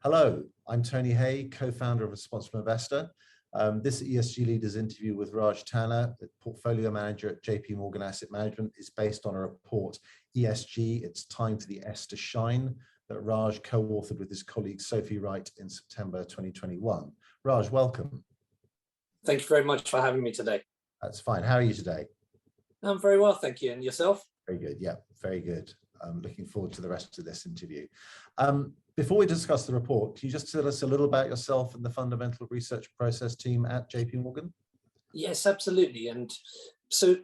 Hello, I'm Tony Hay, co-founder of Responsible Investor. This ESG Leaders interview with Raj Tanna, the portfolio manager at JP Morgan Asset Management, is based on a report, ESG, It's Time for the S to Shine, that Raj co-authored with his colleague Sophie Wright in September 2021. Raj, welcome. Thank you very much for having me today. That's fine. How are you today? I'm very well, thank you. And yourself? Very good. Yeah, very good. I'm looking forward to the rest of this interview. Before we discuss the report, can you just tell us a little about yourself and the fundamental research process team at JP Morgan? Yes, absolutely. And so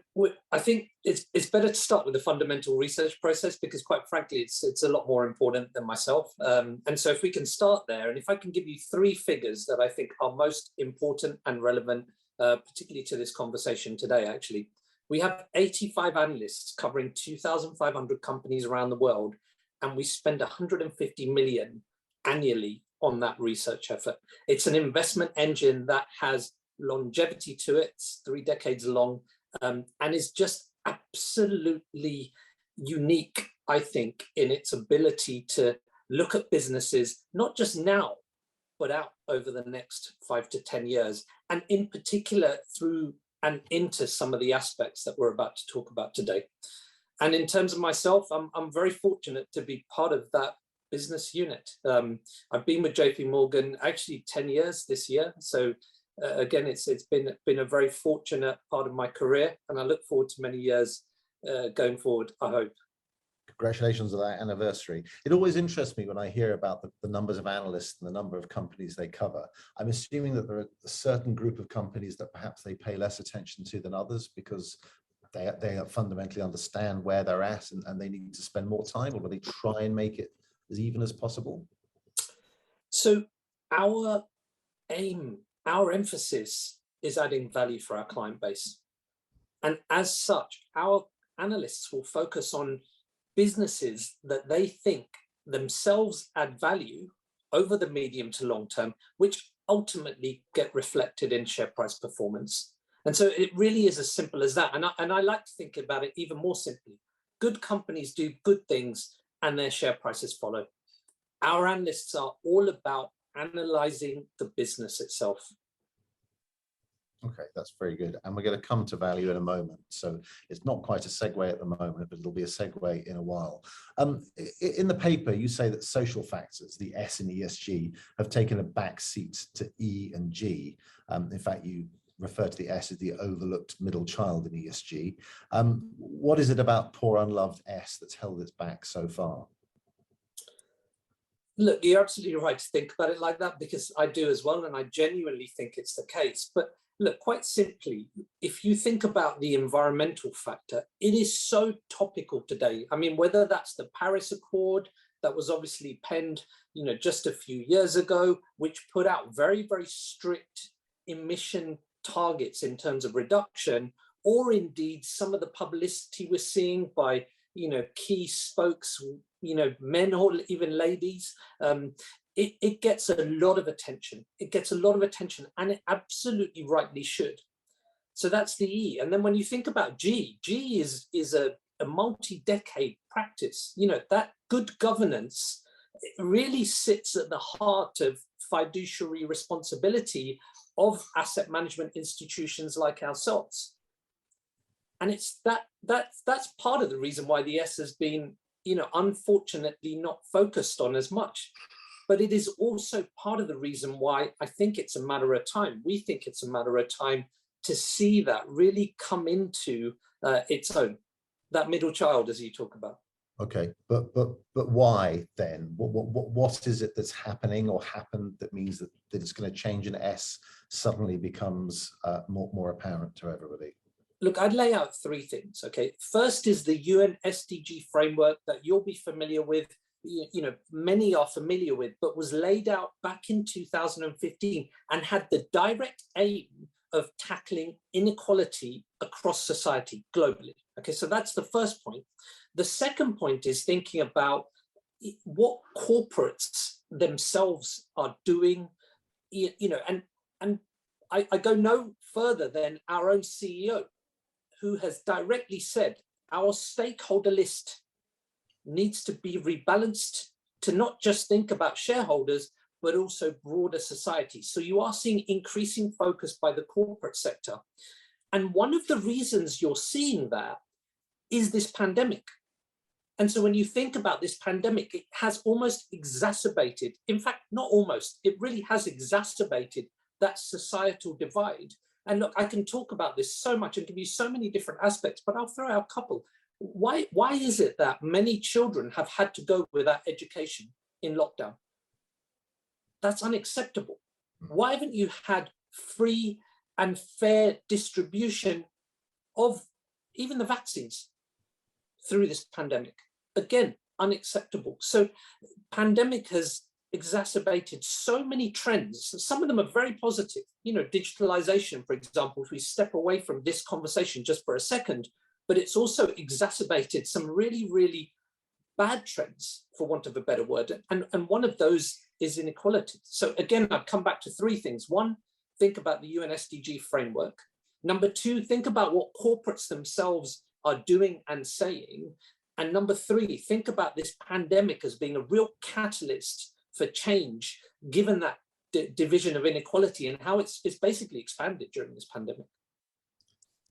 I think it's better to start with the fundamental research process because, quite frankly, it's a lot more important than myself. And so if we can start there, and if I can give you three figures that I think are most important and relevant, particularly to this conversation today, actually. We have 85 analysts covering 2,500 companies around the world, and we spend 150 million annually on that research effort. It's an investment engine that has longevity to it, it's 3 decades long, and is just absolutely unique, I think, in its ability to look at businesses, not just now, but out over the next 5 to 10 years, and in particular through and into some of the aspects that we're about to talk about today. And in terms of myself, I'm very fortunate to be part of that business unit. I've been with JP Morgan actually 10 years this year. So again, it's been a very fortunate part of my career, and I look forward to many years going forward, I hope. Congratulations on that anniversary. It always interests me when I hear about the numbers of analysts and the number of companies they cover. I'm assuming that there are a certain group of companies that perhaps they pay less attention to than others because they fundamentally understand where they're at and they need to spend more time, or do they try and make it as even as possible? So our aim, our emphasis is adding value for our client base. And as such, our analysts will focus on businesses that they think themselves add value over the medium to long term, which ultimately get reflected in share price performance. And so it really is as simple as that. And I like to think about it even more simply. Good companies do good things and their share prices follow. Our analysts are all about analyzing the business itself. Okay, that's very good. And we're going to come to value in a moment. So it's not quite a segue at the moment, but it'll be a segue in a while. In the paper, you say that social factors, the S in ESG, have taken a back seat to E and G. In fact, you refer to the S as the overlooked middle child in ESG. What is it about poor unloved S that's held its back so far? Look, you're absolutely right to think about it like that, because I do as well, and I genuinely think it's the case. But look, quite simply, if you think about the environmental factor, it is so topical today. I mean, whether that's the Paris Accord that was obviously penned, just a few years ago, which put out very, very strict emission targets in terms of reduction, or indeed some of the publicity we're seeing by, key spokes, men or even ladies. It gets a lot of attention. It gets a lot of attention, and it absolutely rightly should. So that's the E. And then when you think about G is a multi-decade practice. That good governance really sits at the heart of fiduciary responsibility of asset management institutions like ourselves. And it's that's part of the reason why the S has been, unfortunately not focused on as much. But it is also part of the reason why I think it's a matter of time. We think it's a matter of time to see that really come into its own, that middle child, as you talk about. Okay, but why then? What is it that's happening or happened that means that it's going to change, and S suddenly becomes more apparent to everybody? Look, I'd lay out three things. Okay, first is the UN SDG framework that you'll be familiar with. Many are familiar with, but was laid out back in 2015 and had the direct aim of tackling inequality across society globally. Okay, so that's the first point. The second point is thinking about what corporates themselves are doing, and I go no further than our own CEO, who has directly said our stakeholder list needs to be rebalanced to not just think about shareholders, but also broader society. So you are seeing increasing focus by the corporate sector. And one of the reasons you're seeing that is this pandemic. And so when you think about this pandemic, it has almost exacerbated, in fact, not almost, it really has exacerbated that societal divide. And look, I can talk about this so much and give you so many different aspects, but I'll throw out a couple. Why is it that many children have had to go without education in lockdown? That's unacceptable. Why haven't you had free and fair distribution of even the vaccines through this pandemic? Again, unacceptable. So pandemic has exacerbated so many trends. Some of them are very positive. You know, digitalization, for example, if we step away from this conversation just for a second, but it's also exacerbated some really, really bad trends, for want of a better word. And one of those is inequality. So again, I've come back to three things. One, think about the UN SDG framework. Number two, think about what corporates themselves are doing and saying. And number three, think about this pandemic as being a real catalyst for change, given that division of inequality and how it's basically expanded during this pandemic.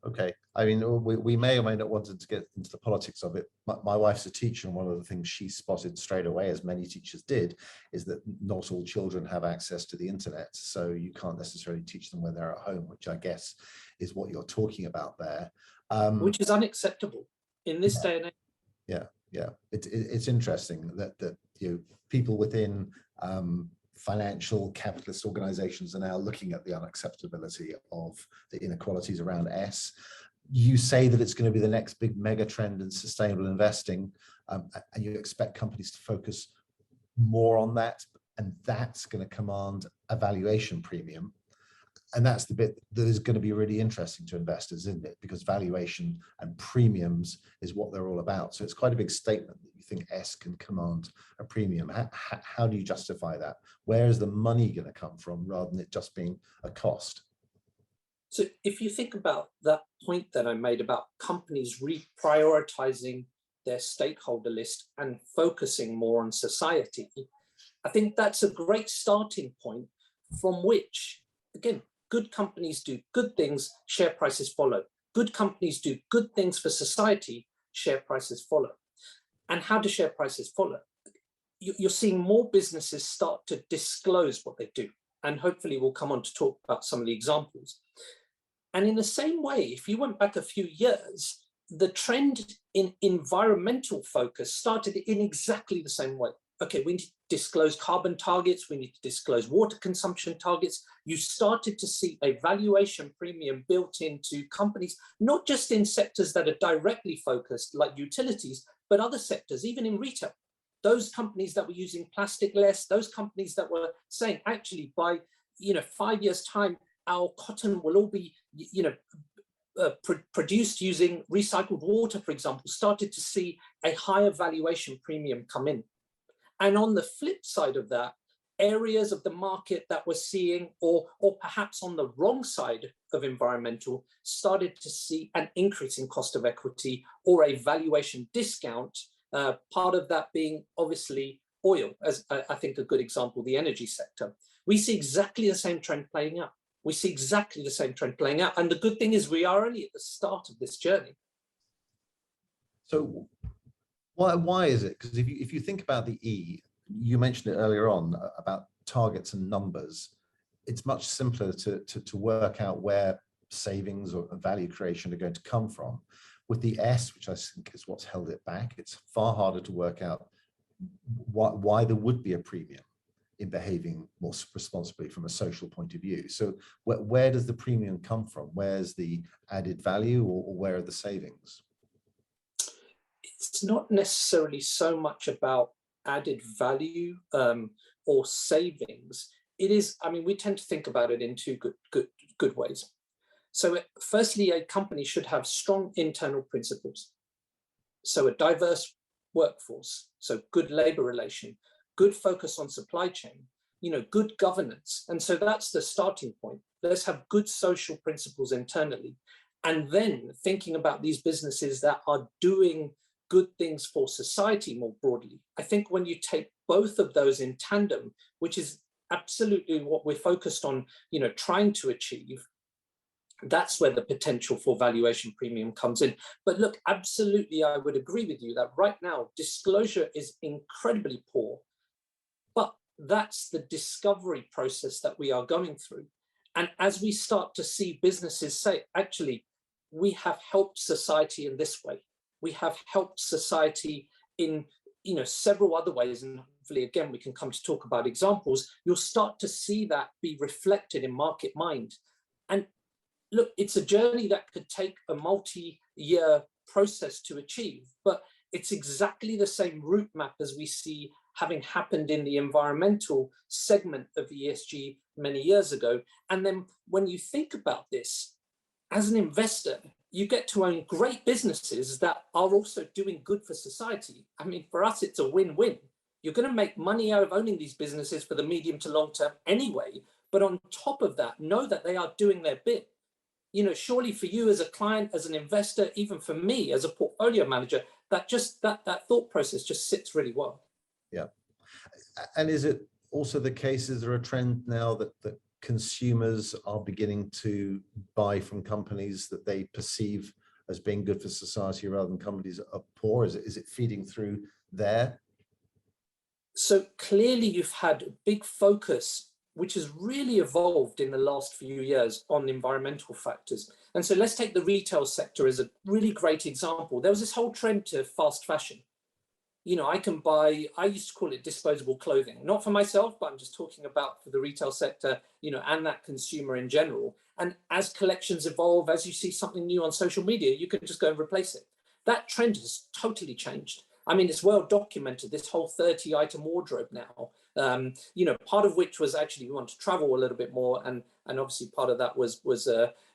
Okay, I mean, we may or may not want to get into the politics of it. My wife's a teacher, and one of the things she spotted straight away, as many teachers did, is that not all children have access to the internet. So you can't necessarily teach them when they're at home, which I guess is what you're talking about there. Which is unacceptable in this day and age. Yeah. It's interesting that people within financial capitalist organizations are now looking at the unacceptability of the inequalities around S. You say that it's going to be the next big mega trend in sustainable investing, and you expect companies to focus more on that, and that's going to command a valuation premium. And that's the bit that is going to be really interesting to investors, isn't it? Because valuation and premiums is what they're all about. So it's quite a big statement that you think S can command a premium. How do you justify that? Where is the money going to come from rather than it just being a cost? So if you think about that point that I made about companies reprioritizing their stakeholder list and focusing more on society, I think that's a great starting point from which, again, good companies do good things, share prices follow. Good companies do good things for society, share prices follow. And how do share prices follow? You're seeing more businesses start to disclose what they do. And hopefully we'll come on to talk about some of the examples. And in the same way, if you went back a few years, the trend in environmental focus started in exactly the same way. Okay, we need to disclose carbon targets, we need to disclose water consumption targets. You started to see a valuation premium built into companies, not just in sectors that are directly focused like utilities, but other sectors, even in retail. Those companies that were using plastic less, those companies that were saying, actually, by 5 years' time, our cotton will all be produced using recycled water, for example, started to see a higher valuation premium come in. And on the flip side of that, areas of the market that we're seeing, or perhaps on the wrong side of environmental, started to see an increase in cost of equity or a valuation discount, part of that being obviously oil, as I think a good example, the energy sector. We see exactly the same trend playing out. We see exactly the same trend playing out. And the good thing is we are only at the start of this journey. So why is it? Because if you think about the E, you mentioned it earlier on about targets and numbers. It's much simpler to work out where savings or value creation are going to come from. With the S, which I think is what's held it back, it's far harder to work out why there would be a premium in behaving more responsibly from a social point of view. So where does the premium come from? Where's the added value, or where are the savings? It's not necessarily so much about added value or savings. It is, we tend to think about it in two good ways. So firstly, a company should have strong internal principles. So a diverse workforce, so good labor relation, good focus on supply chain, good governance. And so that's the starting point. Let's have good social principles internally. And then thinking about these businesses that are doing good things for society more broadly. I think when you take both of those in tandem, which is absolutely what we're focused on, trying to achieve, that's where the potential for valuation premium comes in. But look, absolutely, I would agree with you that right now disclosure is incredibly poor, but that's the discovery process that we are going through. And as we start to see businesses say, actually, we have helped society in this way, we have helped society in several other ways, and hopefully again we can come to talk about examples, you'll start to see that be reflected in market mind. And look, it's a journey that could take a multi-year process to achieve, but it's exactly the same route map as we see having happened in the environmental segment of ESG many years ago. And then when you think about this, as an investor, you get to own great businesses that are also doing good for society. I mean, for us, it's a win-win. You're going to make money out of owning these businesses for the medium to long term anyway, but on top of that, know that they are doing their bit. Surely for you as a client, as an investor, even for me as a portfolio manager, that thought process just sits really well. Yeah. And is it also the case, is there a trend now that consumers are beginning to buy from companies that they perceive as being good for society rather than companies that are poor? Is it feeding through there? So clearly you've had a big focus, which has really evolved in the last few years, on environmental factors. And so let's take the retail sector as a really great example. There was this whole trend to fast fashion. I used to call it disposable clothing, not for myself, but I'm just talking about for the retail sector, and that consumer in general. And as collections evolve, as you see something new on social media, you can just go and replace it. That trend has totally changed. I mean, it's well documented, this whole 30-item wardrobe now, part of which was actually we want to travel a little bit more. And obviously part of that was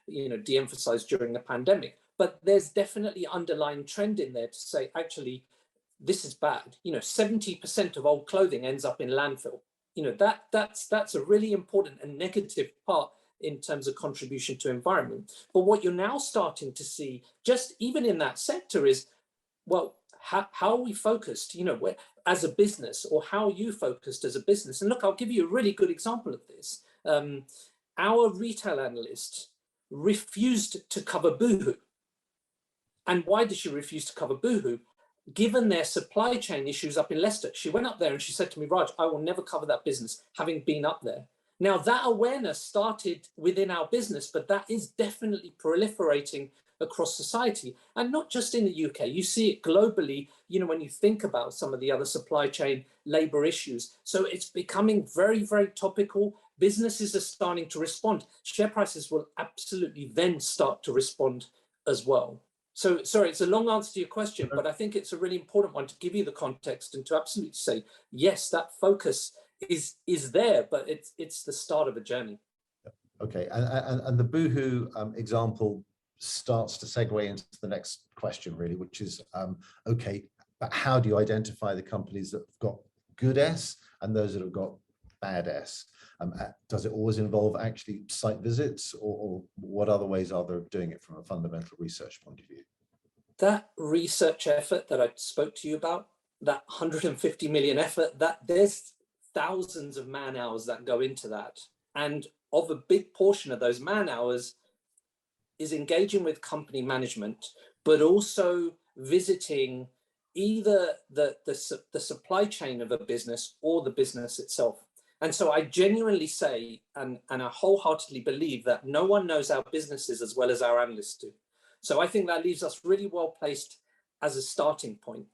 de-emphasized during the pandemic. But there's definitely underlying trend in there to say, actually, this is bad. 70% of old clothing ends up in landfill. That's a really important and negative part in terms of contribution to environment. But what you're now starting to see, just even in that sector, is, well, how are we focused, as a business, or how are you focused as a business? And look, I'll give you a really good example of this. Our retail analyst refused to cover Boohoo. And why did she refuse to cover Boohoo? Given their supply chain issues up in Leicester, she went up there and she said to me, Raj, I will never cover that business, having been up there. Now, that awareness started within our business, but that is definitely proliferating across society, and not just in the UK. You see it globally, when you think about some of the other supply chain labor issues. So it's becoming very, very topical. Businesses are starting to respond. Share prices will absolutely then start to respond as well. So, sorry, it's a long answer to your question, but I think it's a really important one to give you the context and to absolutely say, yes, that focus is there, but it's the start of a journey. Okay, and the Boohoo example starts to segue into the next question, really, which is, okay, but how do you identify the companies that have got good S and those that have got bad S? Does it always involve actually site visits, or what other ways are there of doing it from a fundamental research point of view? That research effort that I spoke to you about, that 150 million effort, that there's thousands of man hours that go into that. And of a big portion of those man hours is engaging with company management, but also visiting either the supply chain of a business or the business itself. And so I genuinely say, and I wholeheartedly believe, that no one knows our businesses as well as our analysts do. So I think that leaves us really well placed as a starting point.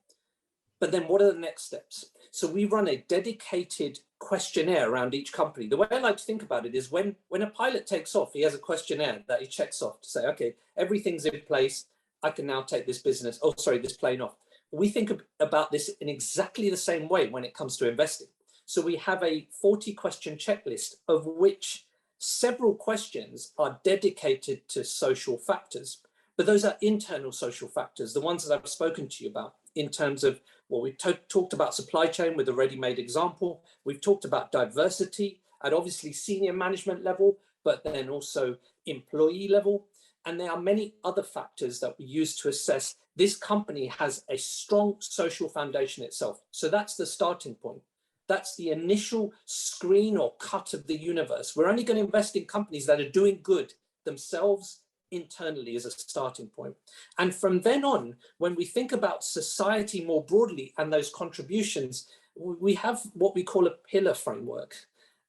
But then what are the next steps? So we run a dedicated questionnaire around each company. The way I like to think about it is when a pilot takes off, he has a questionnaire that he checks off to say, okay, everything's in place. I can now take this plane off. We think about this in exactly the same way when it comes to investing. So we have a 40-question checklist, of which several questions are dedicated to social factors. But those are internal social factors, the ones that I've spoken to you about, in terms of, well, we talked about supply chain with a ready-made example. We've talked about diversity at obviously senior management level, but then also employee level. And there are many other factors that we use to assess this company has a strong social foundation itself. So that's the starting point. That's the initial screen or cut of the universe. We're only going to invest in companies that are doing good themselves internally as a starting point. And from then on, when we think about society more broadly and those contributions, we have what we call a pillar framework.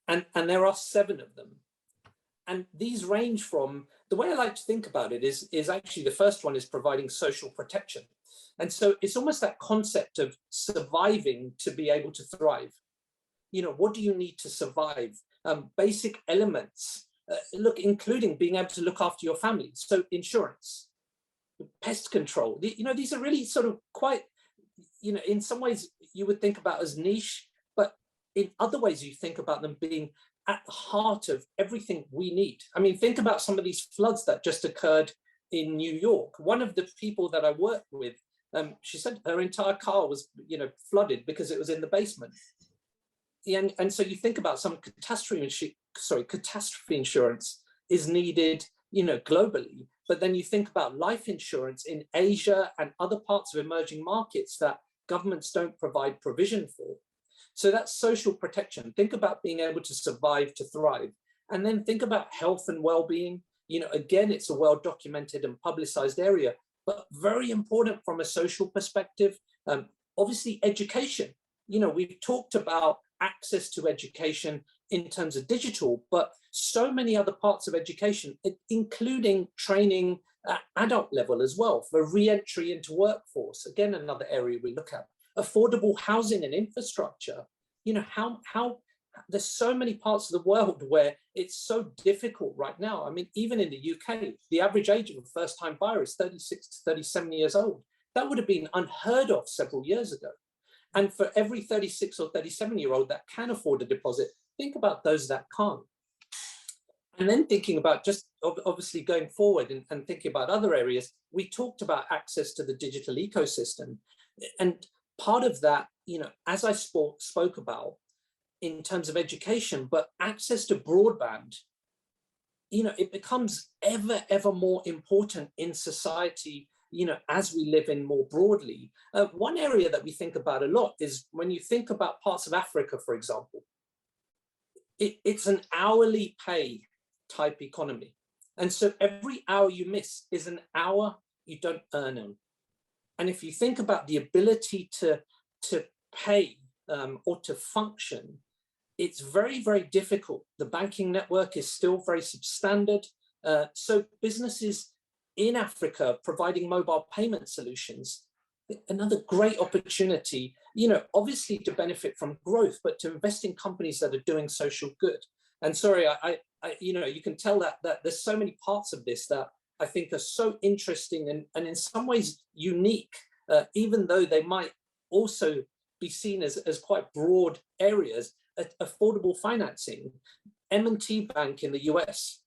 And there are 7 of them. And these range from, the way I like to think about it is actually the first one is providing social protection. And so it's almost that concept of surviving to be able to thrive. You know, what do you need to survive? Basic elements, look, including being able to look after your family. So insurance, pest control, you know, these are really sort of quite, you know, in some ways you would think about as niche, but in other ways you think about them being at the heart of everything we need. I mean, think about some of these floods that just occurred in New York. One of the people that I worked with, she said her entire car was, you know, flooded because it was in the basement. And so you think about some catastrophe insurance is needed, you know, globally. But then you think about life insurance in Asia and other parts of emerging markets that governments don't provide provision for. So that's social protection. Think about being able to survive to thrive. And then think about health and well-being. You know, again, it's a well-documented and publicized area, but very important from a social perspective. Obviously, education. You know, we've talked about access to education in terms of digital, but so many other parts of education, including training at adult level as well for re-entry into workforce. Again, another area we look at. Affordable housing and infrastructure. You know, how there's so many parts of the world where it's so difficult right now. I mean, even in the UK, the average age of a first-time buyer is 36 to 37 years old. That would have been unheard of several years ago. And for every 36 or 37-year-old that can afford a deposit, think about those that can't. And then thinking about just obviously going forward and thinking about other areas, we talked about access to the digital ecosystem. And part of that, you know, as I spoke about in terms of education, but access to broadband, you know, it becomes ever more important in society, you know, as we live in more broadly. One area that we think about a lot is when you think about parts of Africa, for example, it's an hourly pay type economy. And so every hour you miss is an hour you don't earn on. And if you think about the ability to pay or to function, it's very difficult. The banking network is still very substandard. So businesses in Africa providing mobile payment solutions, another great opportunity, you know, obviously to benefit from growth, but to invest in companies that are doing social good. And sorry, I you know, you can tell that there's so many parts of this that I think are so interesting and in some ways unique, even though they might also be seen as quite broad areas. Affordable financing, M&T Bank in the US,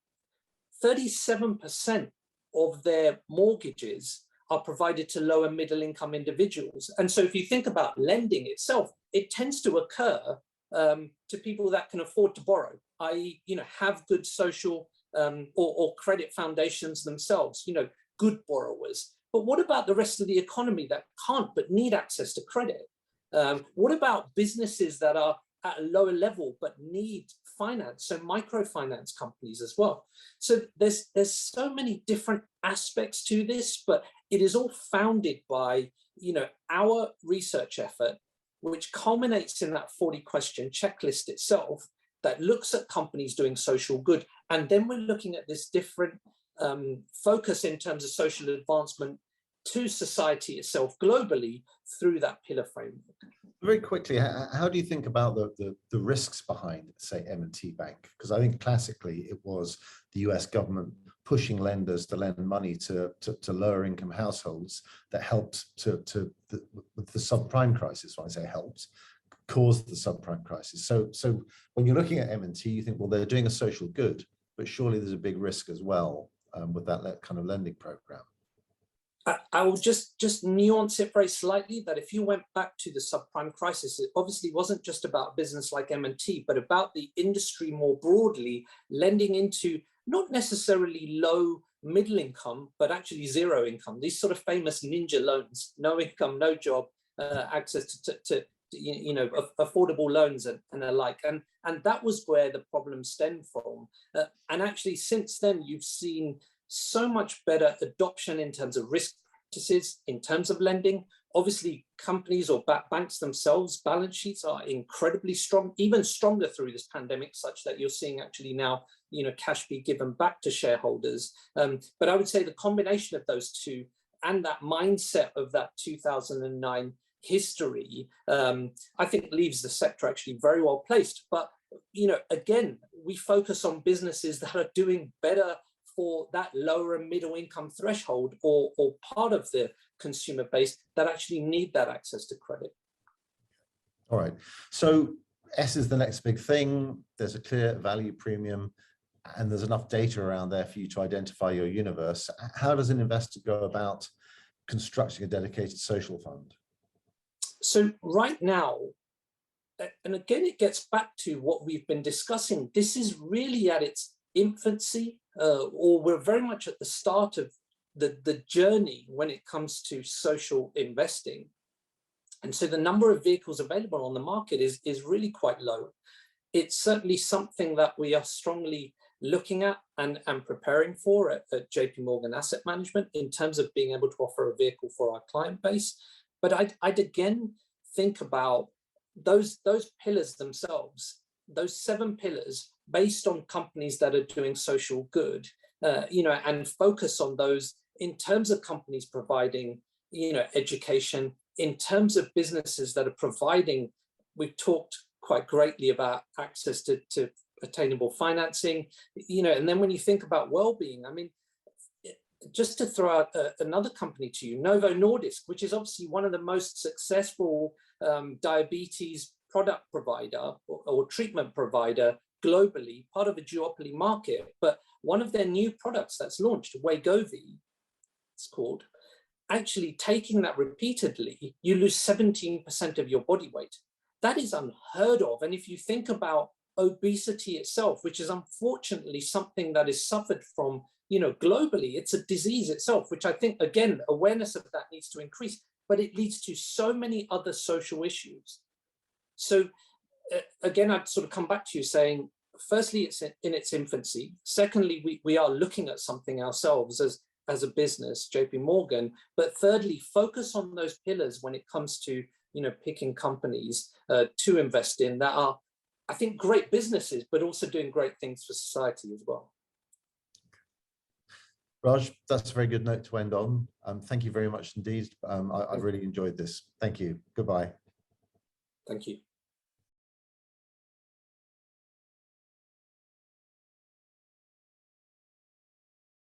37% of their mortgages are provided to lower middle income individuals. And so if you think about lending itself, it tends to occur to people that can afford to borrow, i.e., you know, have good social or credit foundations themselves, you know, good borrowers. But what about the rest of the economy that can't but need access to credit? What about businesses that are at a lower level but need finance, so microfinance companies as well? So there's so many different aspects to this, but it is all founded by, you know, our research effort, which culminates in that 40-question checklist itself that looks at companies doing social good. And then we're looking at this different focus in terms of social advancement to society itself globally through that pillar framework. Very quickly, how do you think about the risks behind, say, M&T Bank? Because I think classically it was the US government pushing lenders to lend money to lower income households that helped with the subprime crisis. When I say helped, caused the subprime crisis. So when you're looking at M&T, you think, well, they're doing a social good, but surely there's a big risk as well with that kind of lending program. I will just nuance it very slightly, that if you went back to the subprime crisis, it obviously wasn't just about business like M&T, but about the industry more broadly, lending into not necessarily low middle income, but actually zero income, these sort of famous ninja loans, no income, no job, access to affordable loans and the like. And that was where the problem stemmed from. And actually, since then, you've seen so much better adoption in terms of risk practices, in terms of lending. Obviously, companies or banks themselves, balance sheets are incredibly strong, even stronger through this pandemic, such that you're seeing actually now, cash be given back to shareholders. But I would say the combination of those two and that mindset of that 2009 history, I think leaves the sector actually very well placed. But, again, we focus on businesses that are doing better for that lower and middle income threshold or part of the consumer base that actually need that access to credit. All right. So S is the next big thing. There's a clear value premium and there's enough data around there for you to identify your universe. How does an investor go about constructing a dedicated social fund? So right now, and again, it gets back to what we've been discussing. This is really at its infancy, or we're very much at the start of the journey when it comes to social investing. And so the number of vehicles available on the market is really quite low. It's certainly something that we are strongly looking at and preparing for at JP Morgan Asset Management in terms of being able to offer a vehicle for our client base. But I'd again think about those pillars themselves, those 7 pillars based on companies that are doing social good, and focus on those in terms of companies providing, education, in terms of businesses that are providing. We've talked quite greatly about access to attainable financing, and then when you think about well-being, I mean, just to throw out another company to you, Novo Nordisk, which is obviously one of the most successful diabetes product provider or treatment provider globally, part of a duopoly market, but one of their new products that's launched, Wegovy, it's called, actually taking that repeatedly, you lose 17% of your body weight. That is unheard of. And if you think about obesity itself, which is unfortunately something that is suffered from, globally, it's a disease itself, which I think, again, awareness of that needs to increase, but it leads to so many other social issues. So again, I'd sort of come back to you saying, firstly, it's in its infancy. Secondly, we are looking at something ourselves as a business, JP Morgan. But thirdly, focus on those pillars when it comes to, picking companies to invest in that are, I think, great businesses, but also doing great things for society as well. Raj, that's a very good note to end on. Thank you very much indeed. I've really enjoyed this. Thank you. Goodbye. Thank you.